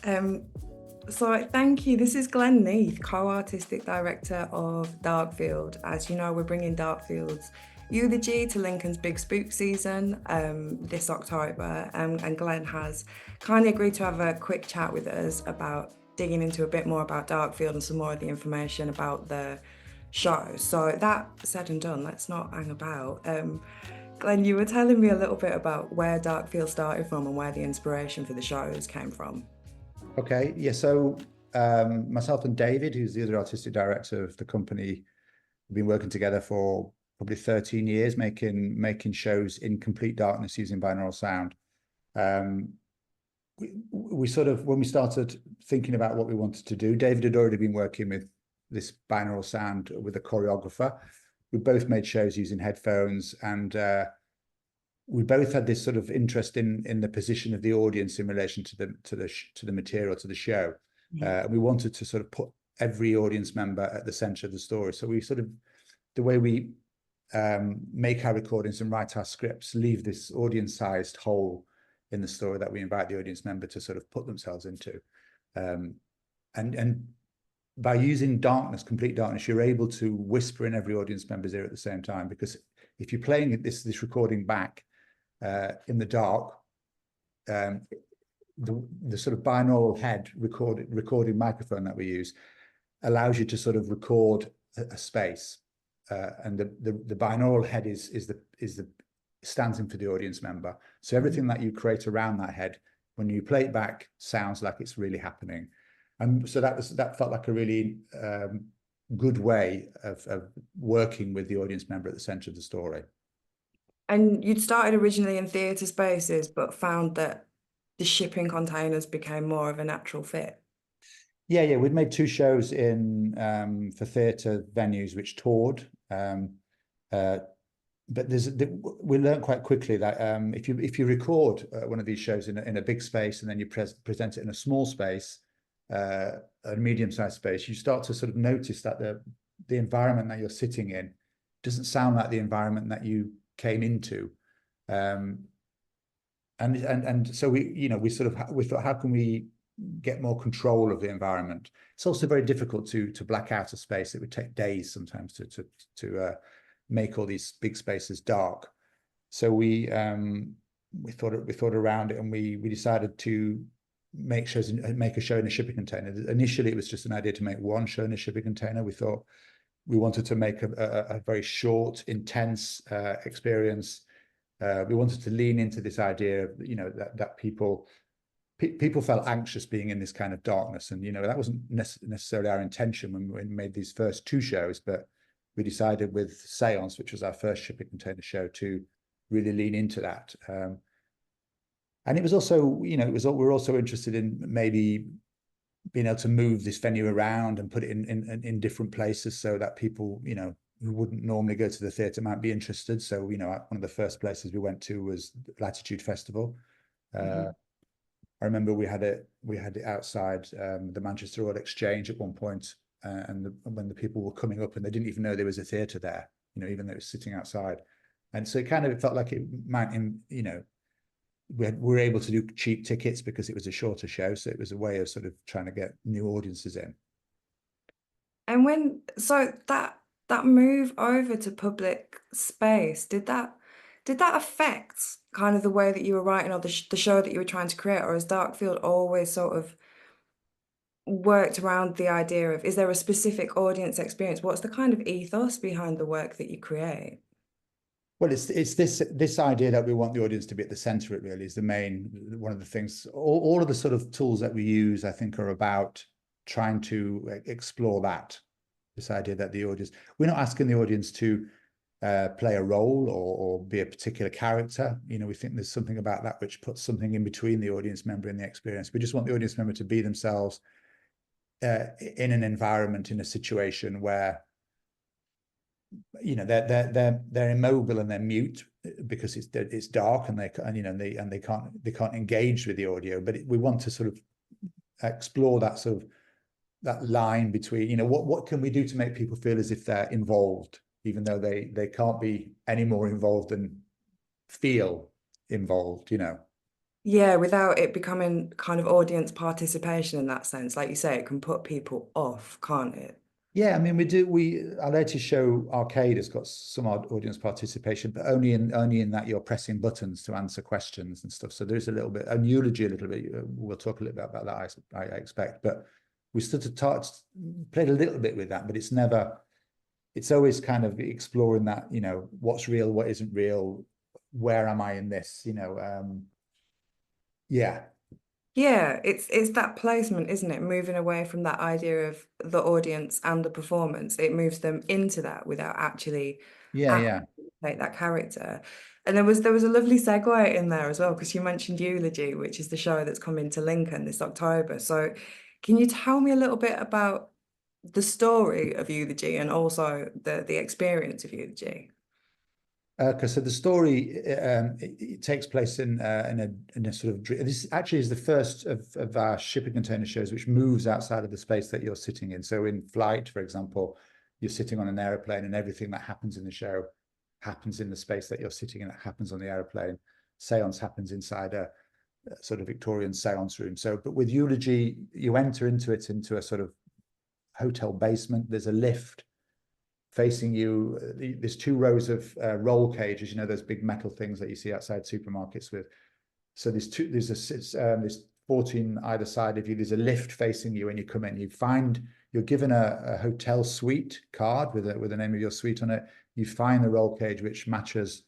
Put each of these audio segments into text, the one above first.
Um, so thank you. This is Glen Neath, co-artistic director of Darkfield. As you know, we're bringing Darkfield's Eulogy to Lincoln's Big Spook season this October, and Glenn has kindly agreed to have a quick chat with us about digging into a bit more about Darkfield and some more of the information about the show. So that said and done, let's not hang about. Glenn, you were telling me a little bit about where Darkfield started from and where the inspiration for the shows came from. Okay, yeah. So myself and David, who's the other artistic director of the company, we've been working together for probably 13 years, making shows in complete darkness using binaural sound. We sort of, when we started thinking about what we wanted to do, David had already been working with this binaural sound with a choreographer. We both made shows using headphones, and we both had this sort of interest in the position of the audience in relation to the material, to the show. We wanted to sort of put every audience member at the center of the story. So we sort of, the way we make our recordings and write our scripts, leave this audience-sized hole in the story that we invite the audience member to sort of put themselves into. And by using darkness, complete darkness, you're able to whisper in every audience member's ear at the same time. Because if you're playing this recording back in the dark, the sort of binaural head recording microphone that we use allows you to sort of record a space, and the binaural head stands in for the audience member. So everything that you create around that head, when you play it back, sounds like it's really happening. And so that felt like a really good way of working with the audience member at the center of the story. And you'd started originally in theatre spaces, but found that the shipping containers became more of a natural fit. Yeah, we'd made two shows in for theatre venues which toured, but we learned quite quickly that if you record one of these shows in a big space and then you present it in a small space, a medium-sized space, you start to sort of notice that the environment that you're sitting in doesn't sound like the environment that you came into. And so we thought, how can we get more control of the environment? It's also very difficult to black out a space. It would take days sometimes to make all these big spaces dark. So we thought around it, and we decided to make a show in a shipping container. Initially, it was just an idea to make one show in a shipping container. We thought we wanted to make a very short, intense experience. We wanted to lean into this idea of, that people felt anxious being in this kind of darkness, and that wasn't necessarily our intention when we made these first two shows, but we decided with Seance, which was our first shipping container show, to really lean into that. And it was also, we're also interested in maybe being able to move this venue around and put it in different places so that people, who wouldn't normally go to the theatre might be interested. So, one of the first places we went to was Latitude Festival. I remember we had it outside the Manchester Royal Exchange at one point, and when the people were coming up and they didn't even know there was a theatre there, even though it was sitting outside. And so it felt like it might, we were able to do cheap tickets because it was a shorter show. So it was a way of sort of trying to get new audiences in. And so that move over to public space, did that affect kind of the way that you were writing or the show that you were trying to create, or has Darkfield always sort of worked around the idea of, is there a specific audience experience? What's the kind of ethos behind the work that you create? Well, it's this idea that we want the audience to be at the center. It really is one of the things. All of the sort of tools that we use, I think, are about trying to explore this idea that the audience. We're not asking the audience to play a role or be a particular character. We think there's something about that which puts something in between the audience member and the experience. We just want the audience member to be themselves in an environment, in a situation where they're immobile and they're mute because it's dark and they can't engage with the audio. But we want to sort of explore that line between, what can we do to make people feel as if they're involved, even though they can't be any more involved than feel involved. Yeah, without it becoming kind of audience participation in that sense. Like you say, it can put people off, can't it? Yeah, I mean, our latest show, Arcade, has got some audience participation, but only in that you're pressing buttons to answer questions and stuff. So there's a little bit, and Eulogy a little bit. We'll talk a little bit about that, I expect. But we sort of played a little bit with that, but it's always kind of exploring that, what's real, what isn't real, where am I in this, yeah. Yeah, it's that placement, isn't it? Moving away from that idea of the audience and the performance. It moves them into that without actually Yeah, yeah. like that character. And there was a lovely segue in there as well, because you mentioned Eulogy, which is the show that's coming to Lincoln this October. So can you tell me a little bit about the story of Eulogy and also the experience of Eulogy? Because so the story it takes place in a sort of this actually is the first of our shipping container shows which moves outside of the space that you're sitting in. So in Flight, for example, you're sitting on an aeroplane and everything that happens in the show happens in the space that you're sitting in. It happens on the aeroplane. Seance happens inside a sort of Victorian seance room. So, but with Eulogy, you enter into a sort of hotel basement. There's a lift facing you. There's two rows of roll cages, those big metal things that you see outside supermarkets with. So there's 14 either side of you. There's a lift facing you when you come in. You're given a hotel suite card with the name of your suite on it. You find the roll cage which matches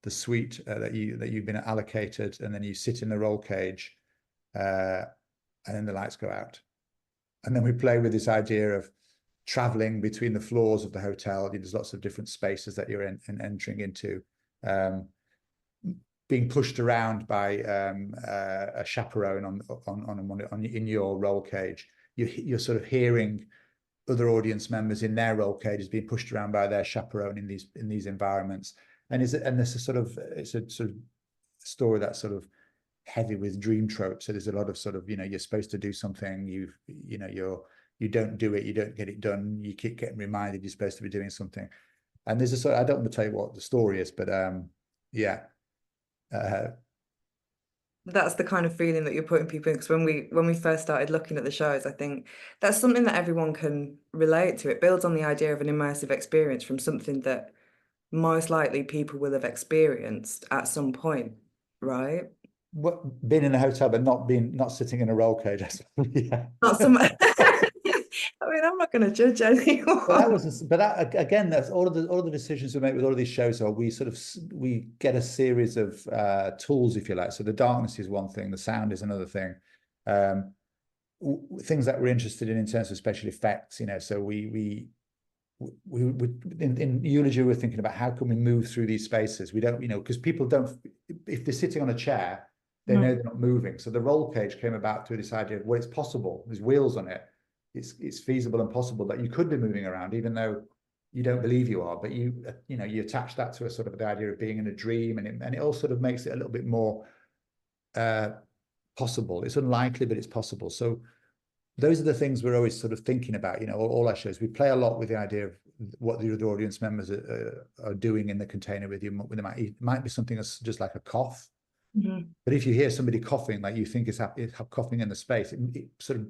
the suite that you've been allocated, and then you sit in the roll cage, and then the lights go out. And then we play with this idea of traveling between the floors of the hotel. There's lots of different spaces that you're entering into, being pushed around by a chaperone in your roll cage. You're sort of hearing other audience members in their roll cages being pushed around by their chaperone in these environments. And it's a sort of story that's sort of heavy with dream tropes. So there's a lot of sort of, you're supposed to do something, you don't do it, you don't get it done, you keep getting reminded you're supposed to be doing something. And there's a sort of, I don't want to tell you what the story is, but yeah. That's the kind of feeling that you're putting people in. Because when we first started looking at the shows, I think that's something that everyone can relate to. It builds on the idea of an immersive experience from something that most likely people will have experienced at some point, right? What, being in a hotel but not sitting in a roll cage, I suppose. Yeah. Not some. I mean, I'm not going to judge anyone. Again, that's all of the decisions we make with all of these shows are we get a series of tools, if you like. So the darkness is one thing, the sound is another thing. Things that we're interested in terms of special effects, so we in Eulogy, we're thinking about how can we move through these spaces. We don't, because people don't, if they're sitting on a chair, they know they're not moving. So the roll cage came about through this idea of, well, it's possible. There's wheels on it. It's feasible and possible that you could be moving around, even though you don't believe you are. But you attach that to a sort of the idea of being in a dream, and it all sort of makes it a little bit more possible. It's unlikely, but it's possible. So those are the things we're always sort of thinking about. All our shows, we play a lot with the idea of what the other audience members are doing in the container with you. It might be something that's just like a cough. But if you hear somebody coughing, like you think is coughing in the space, it sort of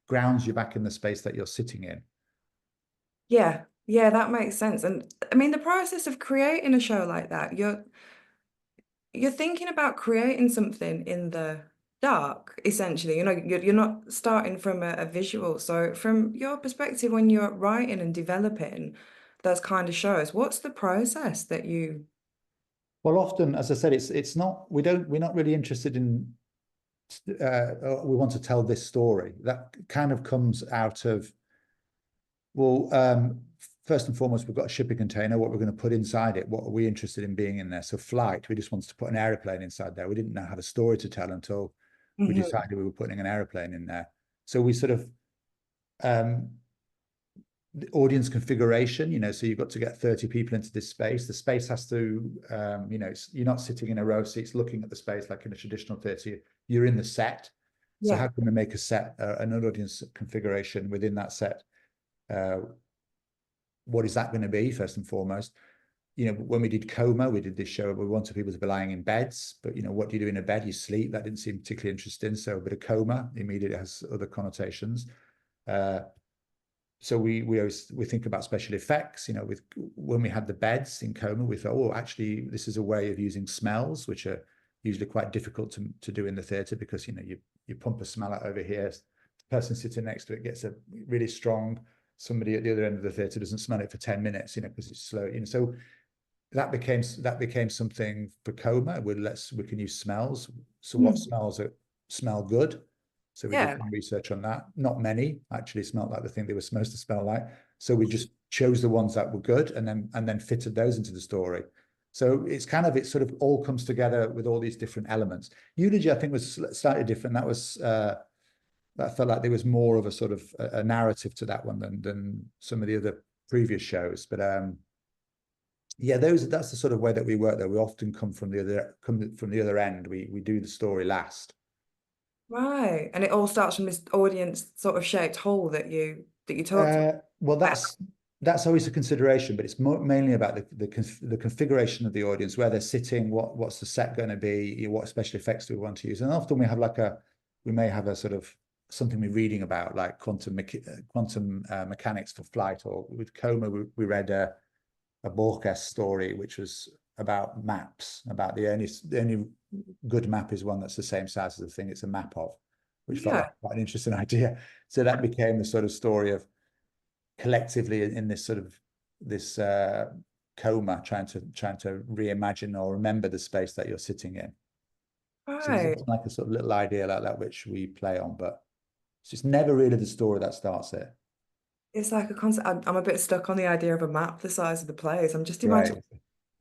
grounds you back in the space that you're sitting in. Yeah, that makes sense. And I mean, the process of creating a show like that, you're thinking about creating something in the dark, essentially. You're not starting from a visual. So from your perspective, when you're writing and developing those kind of shows, what's the process that you? Well, often, as I said, it's not, we're not really interested in, we want to tell this story. That kind of comes out of, well, first and foremost, we've got a shipping container, what we're going to put inside it, what are we interested in being in there? So Flight, we just wanted to put an aeroplane inside there. We didn't know how a story to tell until we decided we were putting an aeroplane in there. So we sort of, the audience configuration, so you've got to get 30 people into this space. The space has to, you're not sitting in a row of seats looking at the space like in a traditional theatre. You're in the set. So how can we make a set, an audience configuration within that set? What is that going to be, first and foremost? you know, when we did Coma, we did this show, we wanted people to be lying in beds, but, you know, what do you do in a bed? You sleep. That didn't seem particularly interesting. So a bit of coma immediately has other connotations. So we think about special effects, you know, with when we had the beds in Coma, we thought, oh, actually, this is a way of using smells, which are usually quite difficult to do in the theatre, because, you know, you pump a smell out over here, the person sitting next to it gets a really strong, somebody at the other end of the theatre doesn't smell it for 10 minutes, you know, because it's slow, you know. So that became something for Coma. We can use smells. So what smells smell good? So we did Yeah. some research on that. Not many actually smelled like the thing they were supposed to smell like. So we just chose the ones that were good and then fitted those into the story. So it sort of all comes together with all these different elements. Eulogy, I think, was slightly different. That was that felt like there was more of a sort of a narrative to that one than some of the other previous shows. But yeah, that's the sort of way that we work, though. We often come from the other end. We do the story last. Right. And it all starts from this audience sort of shaped hole that you talked about. Well, that's always a consideration, but it's mainly about the configuration of the audience, where they're sitting, what's the set going to be, what special effects do we want to use, and often we may have a sort of something we're reading about, like quantum mechanics for flight, or with Coma we read a Borges story, which was about maps, about the only good map is one that's the same size as the thing it's a map of, which felt like quite an interesting idea. So that became the sort of story of collectively in this sort of this coma, trying to reimagine or remember the space that you're sitting in. So Right. it's like a sort of little idea like that which we play on, but it's just never really the story that starts it. It's like a concept. I'm a bit stuck on the idea of a map the size of the place. I'm just Right.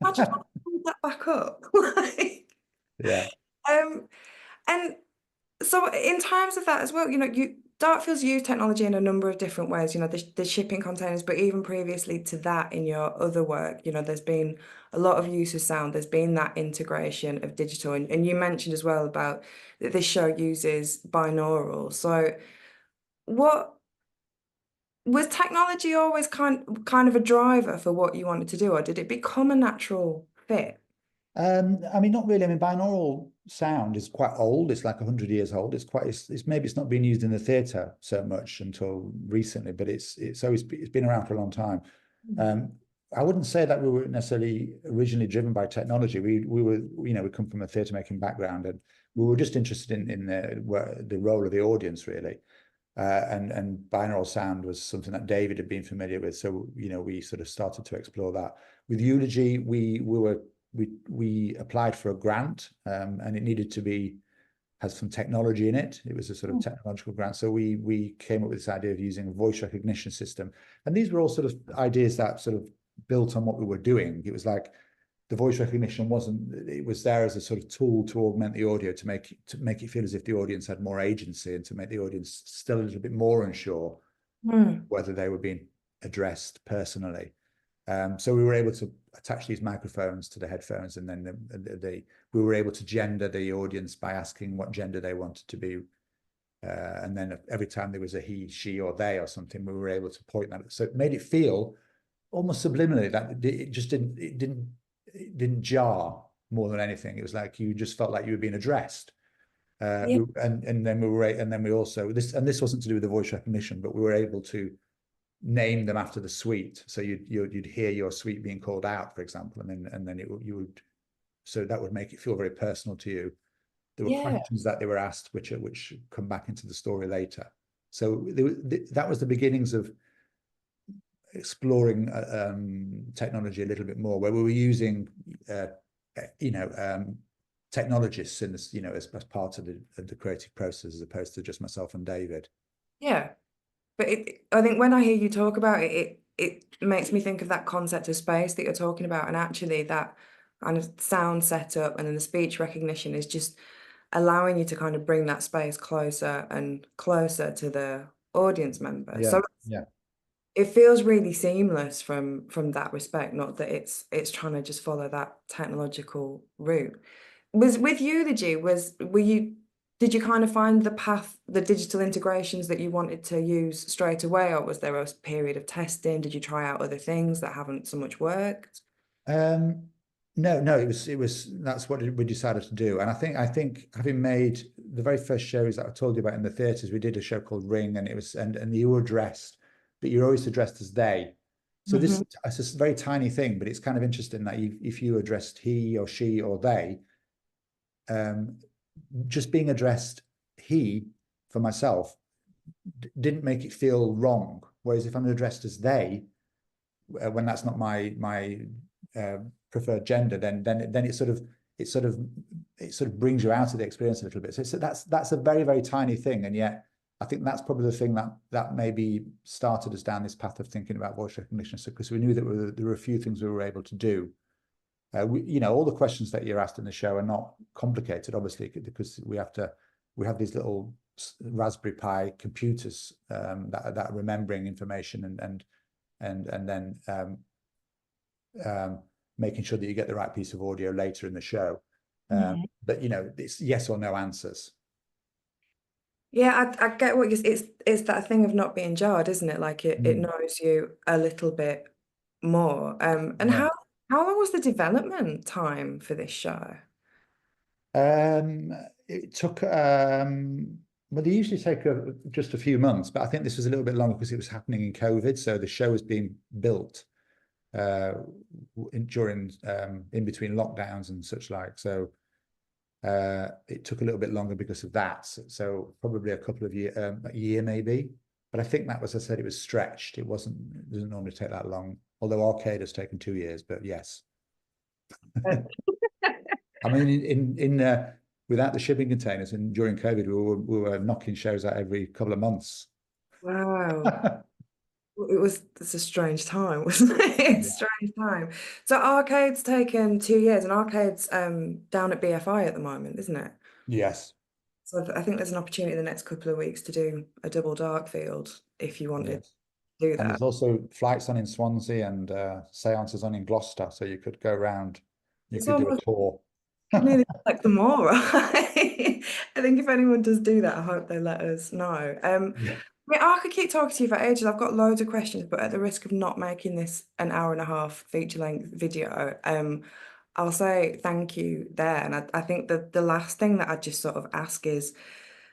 imagine pulling that back up. Like, Yeah. and so in terms of that as well, you know, Darkfield's used technology in a number of different ways, you know, the shipping containers, but even previously to that in your other work, you know, there's been a lot of use of sound. There's been that integration of digital. And you mentioned as well about that this show uses binaural. So what was technology always kind of a driver for what you wanted to do, or did it become a natural fit? I mean, not really. I mean, binaural sound is quite old. It's like 100 years old. It's maybe it's not been used in the theatre so much until recently, but it's been around for a long time. I wouldn't say that we were necessarily originally driven by technology. We were, you know, we come from a theatre making background, and we were just interested in the role of the audience, really. And binaural sound was something that David had been familiar with. So, you know, we sort of started to explore that. With Eulogy, we applied for a grant, and it needed to have some technology in it. It was a sort of technological grant. So we came up with this idea of using a voice recognition system. And these were all sort of ideas that sort of built on what we were doing. It was like the voice recognition it was there as a sort of tool to augment the audio, to make it feel as if the audience had more agency, and to make the audience still a little bit more unsure whether they were being addressed personally. So we were able to attach these microphones to the headphones, and then we were able to gender the audience by asking what gender they wanted to be. And then every time there was a he, she, or they or something, we were able to point that. So it made it feel almost subliminally that it just didn't jar more than anything. It was like you just felt like you were being addressed. And then we also this wasn't to do with the voice recognition, but we were able to name them after the suite. So you'd hear your suite being called out, for example, and then you would, so that would make it feel very personal to you. There were questions that they were asked, which come back into the story later. So that was the beginnings of exploring technology a little bit more, where we were using technologists in this, you know, as part of the creative process, as opposed to just myself and David. Yeah. But I think when I hear you talk about it, it makes me think of that concept of space that you're talking about. And actually that kind of sound setup and then the speech recognition is just allowing you to kind of bring that space closer and closer to the audience member. Yeah, So yeah. it feels really seamless from that respect, not that it's trying to just follow that technological route. Was with Eulogy, did you kind of find the path, the digital integrations that you wanted to use straight away, or was there a period of testing? Did you try out other things that haven't so much worked? No, it was that's what we decided to do. And I think having made the very first shows that I told you about in the theatres, we did a show called Ring, and it was and you were addressed, but you're always addressed as they. So this it's a very tiny thing, but it's kind of interesting that if you addressed he or she or they, just being addressed he for myself didn't make it feel wrong. Whereas if I'm addressed as they, when that's not my preferred gender, then it sort of brings you out of the experience a little bit. So that's a very, very tiny thing, and yet I think that's probably the thing that maybe started us down this path of thinking about voice recognition. So because we knew that there were a few things we were able to do. All the questions that you're asked in the show are not complicated, obviously, because we have these little Raspberry Pi computers that are remembering information and then making sure that you get the right piece of audio later in the show. But it's yes or no answers. Yeah, I get what it's that thing of not being jarred, isn't it? Like it knows you a little bit more. And Yeah. how long was the development time for this show? It took well, they usually take just a few months, but I think this was a little bit longer because it was happening in COVID. So the show was being built during in between lockdowns and such like. So it took a little bit longer because of that. So probably a couple of a year maybe. But I think that was, as I said, it was stretched. It doesn't normally take that long. Although Arcade has taken 2 years, but yes. I mean, without the shipping containers and during COVID, we were knocking shows out every couple of months. Wow. It's a strange time, wasn't it? It's a strange time. So Arcade's taken 2 years, and Arcade's down at BFI at the moment, isn't it? Yes. So I think there's an opportunity in the next couple of weeks to do a double Darkfield if you wanted to do And that. there's also flights on in Swansea and seances on in Gloucester, so you could go around. You could do a tour. Nearly like them all, right? I think if anyone does do that, I hope they let us know. I mean, I could keep talking to you for ages. I've got loads of questions, but at the risk of not making this an hour and a half feature-length video, I'll say thank you there. And I think that the last thing that I'd just sort of ask is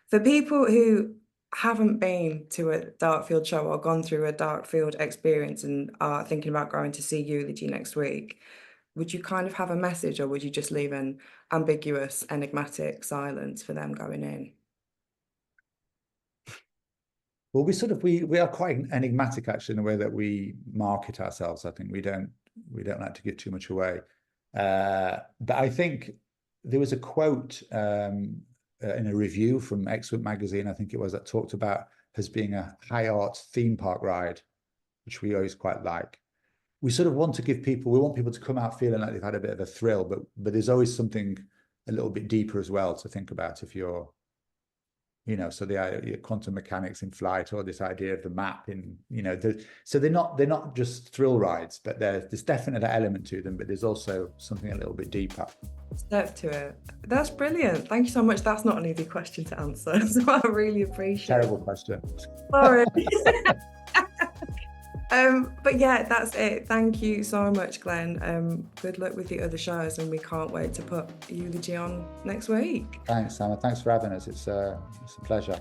for people who haven't been to a Darkfield show or gone through a Darkfield experience and are thinking about going to see Eulogy next week, would you kind of have a message, or would you just leave an ambiguous, enigmatic silence for them going in? Well, we are quite enigmatic actually in the way that we market ourselves. I think we don't like to give too much away. But I think there was a quote in a review from Excellent Magazine, I think it was, that talked about as being a high art theme park ride, which we always quite like. We sort of want people to come out feeling like they've had a bit of a thrill, but there's always something a little bit deeper as well to think about if you're, so the quantum mechanics in flight, or this idea of the map in, so they're not just thrill rides, but there's definitely that element to them, but there's also something a little bit deeper. Step to it. That's brilliant. Thank you so much. That's not an easy question to answer, so I really appreciate it. Terrible question. Sorry. But yeah, that's it. Thank you so much, Glenn. Good luck with the other shows, and we can't wait to put Eulogy on next week. Thanks, Sam. Thanks for having us. It's a pleasure.